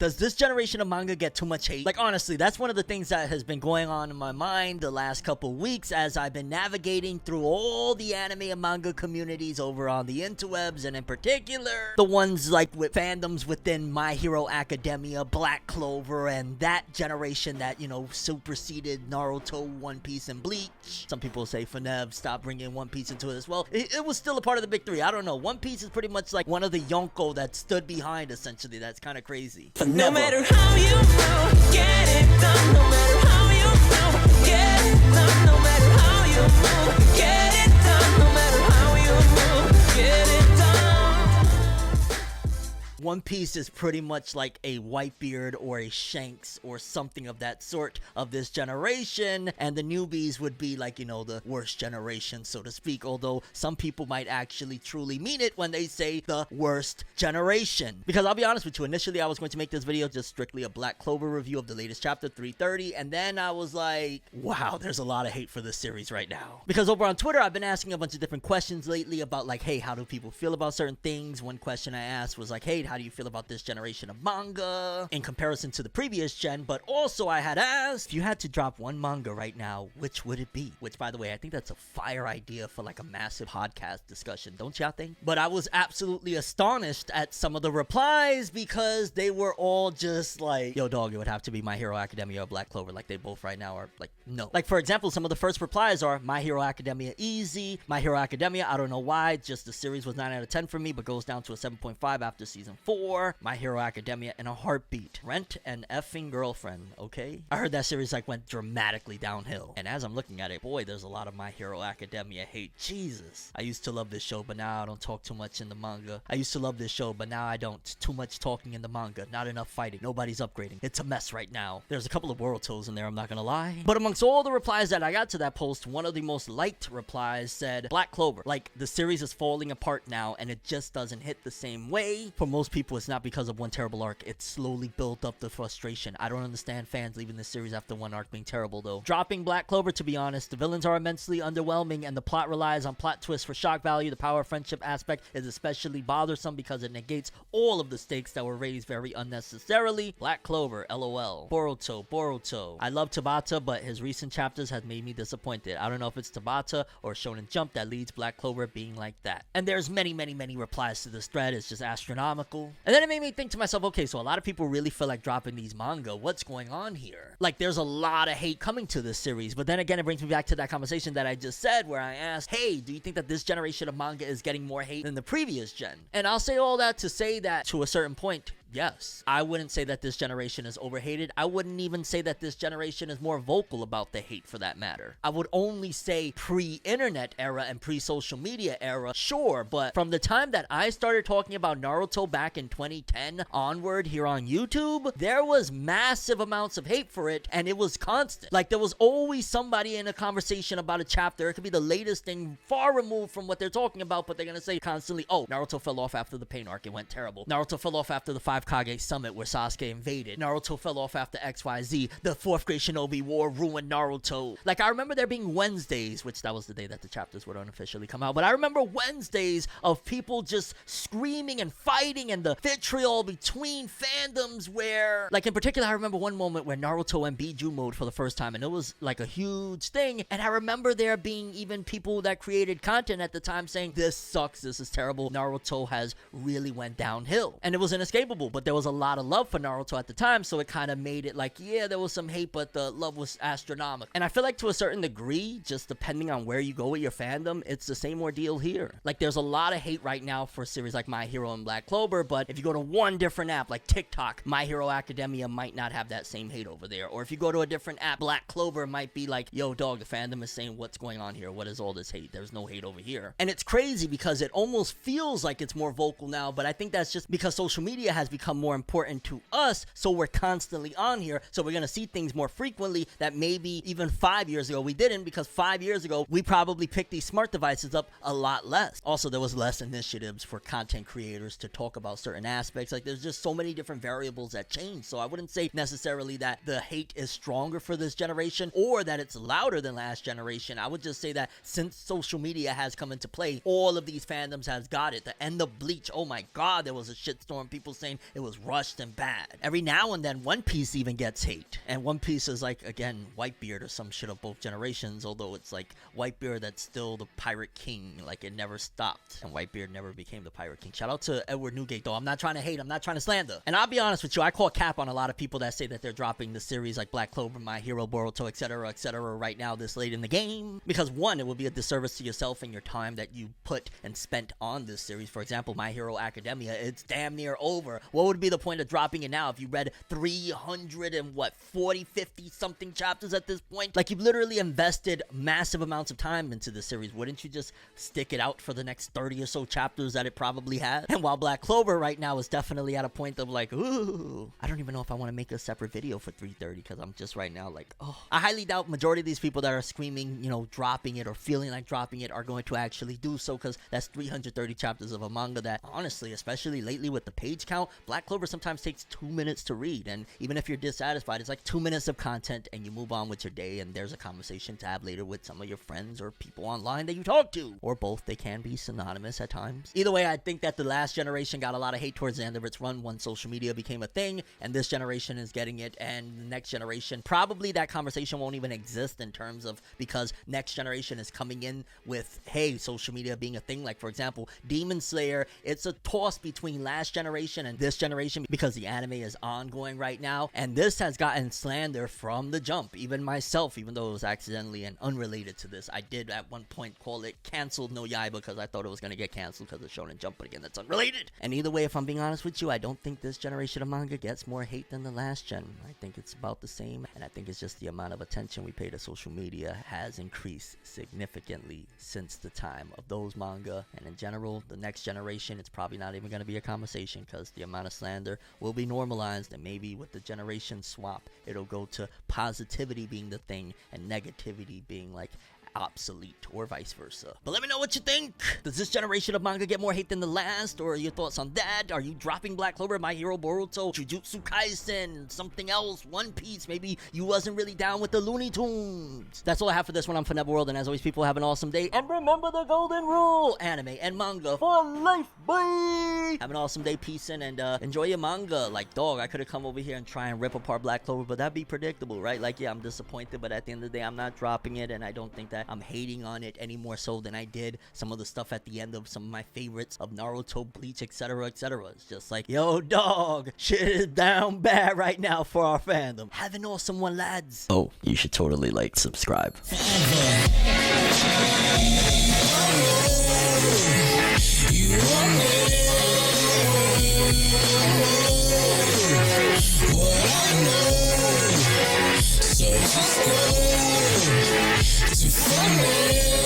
Does this generation of manga get too much hate? Like, honestly, that's one of the things that has been going on in my mind the last couple weeks as I've been navigating through all the anime and manga communities over on the interwebs, and in particular, the ones like with fandoms within My Hero Academia, Black Clover, and that generation that, you know, superseded Naruto, One Piece, and Bleach. Some people say Fonev stopped bringing One Piece into it as well. It was still a part of the big three. I don't know. One Piece is pretty much like one of the Yonko that stood behind, essentially. That's kind of crazy. No matter how you move, get it done. No matter how you move, get it done. No matter how you move, get it done. No matter how you move, get it done. One Piece is pretty much like a Whitebeard or a Shanks or something of that sort of this generation, and the newbies would be like, you know, the worst generation, so to speak, although some people might actually truly mean it when they say the worst generation. Because I'll be honest with you, initially I was going to make this video just strictly a Black Clover review of the latest chapter 330, and then I was like, wow, there's a lot of hate for this series right now. Because over on Twitter, I've been asking a bunch of different questions lately about like, hey, how do people feel about certain things? One question I asked was like, hey, how do you feel about this generation of manga in comparison to the previous gen? But also I had asked, if you had to drop one manga right now, which would it be? Which, by the way, I think that's a fire idea for like a massive podcast discussion, don't y'all think? But I was absolutely astonished at some of the replies because they were all just like, yo dog, it would have to be My Hero Academia or Black Clover. Like, they both right now are like, no. Like, for example, some of the first replies are My Hero Academia easy, My Hero Academia, I don't know why, just the series was 9 out of 10 for me, but goes down to a 7.5 after season 4. My Hero Academia in a heartbeat. Rent an effing girlfriend, okay? I heard that series like went dramatically downhill. And as I'm looking at it, boy, there's a lot of My Hero Academia hate. Jesus. I used to love this show, but now I don't talk too much in the manga. I used to love this show, but now I don't. Too much talking in the manga. Not enough fighting. Nobody's upgrading. It's a mess right now. There's a couple of Borutos in there, I'm not gonna lie. But amongst all the replies that I got to that post, one of the most liked replies said, Black Clover. Like, the series is falling apart now, and it just doesn't hit the same way. For most people, it's not because of one terrible arc. It slowly built up the frustration. I don't understand fans leaving this series after one arc being terrible, though. Dropping Black Clover, to be honest, the villains are immensely underwhelming, and the plot relies on plot twists for shock value. The power of friendship aspect is especially bothersome because it negates all of the stakes that were raised very unnecessarily. Black Clover, LOL. Boruto. I love Tabata, but his recent chapters have made me disappointed. I don't know if it's Tabata or Shonen Jump that leads Black Clover being like that. And there's many replies to this thread. It's just astronomical. And then it made me think to myself, okay, so a lot of people really feel like dropping these manga. What's going on here? Like, there's a lot of hate coming to this series, but then again, it brings me back to that conversation that I just said where I asked, hey, do you think that this generation of manga is getting more hate than the previous gen? And I'll say all that to say that to a certain point, yes. I wouldn't say that this generation is overhated. I wouldn't even say that this generation is more vocal about the hate, for that matter. I would only say pre-internet era and pre-social media era, sure, but from the time that I started talking about Naruto back in 2010 onward here on YouTube, there was massive amounts of hate for it, and it was constant. Like, there was always somebody in a conversation about a chapter. It could be the latest thing, far removed from what they're talking about, but they're gonna say constantly, oh, Naruto fell off after the Pain arc, it went terrible. Naruto fell off after the 5 Kage Summit where Sasuke invaded. Naruto fell off after XYZ. The 4th grade Shinobi War ruined Naruto. Like, I remember there being Wednesdays, which that was the day that the chapters would unofficially come out, but I remember Wednesdays of people just screaming and fighting and the vitriol between fandoms where, like, in particular, I remember one moment where Naruto and Biju mode for the first time, and it was like a huge thing, and I remember there being even people that created content at the time saying, this sucks, this is terrible, Naruto has really went downhill. And it was inescapable, but there was a lot of love for Naruto at the time, so it kind of made it like, yeah, there was some hate, but the love was astronomical. And I feel like to a certain degree, just depending on where you go with your fandom, it's the same ordeal here. Like, there's a lot of hate right now for a series like My Hero and Black Clover, but if you go to one different app like TikTok, My Hero Academia might not have that same hate over there. Or if you go to a different app, Black Clover might be like, yo dog, the fandom is saying, what's going on here? What is all this hate? There's no hate over here. And it's crazy because it almost feels like it's more vocal now, but I think that's just because social media has become more important to us, so we're constantly on here, so we're gonna see things more frequently that maybe even 5 years ago we didn't, because 5 years ago we probably picked these smart devices up a lot less. Also, there was less initiatives for content creators to talk about certain aspects. Like, there's just so many different variables that change, so I wouldn't say necessarily that the hate is stronger for this generation or that it's louder than last generation. I would just say that since social media has come into play, all of these fandoms has got it. The end of Bleach, oh my god, there was a shitstorm, people saying it was rushed and bad. Every now and then, One Piece even gets hate. And One Piece is like, again, Whitebeard or some shit of both generations, although it's like Whitebeard that's still the pirate king. Like, it never stopped. And Whitebeard never became the pirate king. Shout out to Edward Newgate, though. I'm not trying to hate. I'm not trying to slander. And I'll be honest with you, I call cap on a lot of people that say that they're dropping the series like Black Clover, My Hero, Boruto, etc., right now this late in the game. Because one, it would be a disservice to yourself and your time that you put and spent on this series. For example, My Hero Academia, it's damn near over. What would be the point of dropping it now if you read 340, 50 something chapters at this point? Like, you've literally invested massive amounts of time into the series. Wouldn't you just stick it out for the next 30 or so chapters that it probably has? And while Black Clover right now is definitely at a point of like, ooh, I don't even know if I want to make a separate video for 330 because I'm just right now like, oh. I highly doubt majority of these people that are screaming, you know, dropping it or feeling like dropping it are going to actually do so, because that's 330 chapters of a manga that, honestly, especially lately with the page count, Black Clover sometimes takes 2 minutes to read. And even if you're dissatisfied, it's like 2 minutes of content and you move on with your day, and there's a conversation to have later with some of your friends or people online that you talk to, or both. They can be synonymous at times. Either way, I think that the last generation got a lot of hate towards the end of its run once social media became a thing, and this generation is getting it, and the next generation, probably that conversation won't even exist in terms of, because next generation is coming in with, hey, social media being a thing. Like, for example, Demon Slayer, it's a toss between last generation and this generation because the anime is ongoing right now, and this has gotten slander from the jump. Even myself, even though it was accidentally and unrelated to this, I did at one point call it canceled no Yaiba because I thought it was going to get canceled because of Shonen Jump, but again, that's unrelated. And either way, if I'm being honest with you, I don't think this generation of manga gets more hate than the last gen. I think it's about the same, and I think it's just the amount of attention we pay to social media has increased significantly since the time of those manga. And in general, the next generation, it's probably not even going to be a conversation because the amount of slander will be normalized, and maybe with the generation swap, it'll go to positivity being the thing and negativity being like obsolete, or vice versa. But let me know what you think. Does this generation of manga get more hate than the last, or your thoughts on that? Are you dropping Black Clover, My Hero, Boruto, Jujutsu Kaisen, something else, One Piece? Maybe you wasn't really down with the Looney Tunes. That's all I have for this one. I'm ForneverWorld, and as always, people have an awesome day, and remember the golden rule: anime and manga for life, boy. Have an awesome day, peace, and enjoy your manga. Like, dog, I could have come over here and try and rip apart Black Clover, but that'd be predictable, right? Like, yeah, I'm disappointed, but at the end of the day, I'm not dropping it, and I don't think that I'm hating on it any more so than I did some of the stuff at the end of some of my favorites of Naruto, Bleach, etc., etc. It's just like, yo, dog, shit is down bad right now for our fandom. Have an awesome one, lads. Oh, you should totally like, subscribe. So just go to Fandom.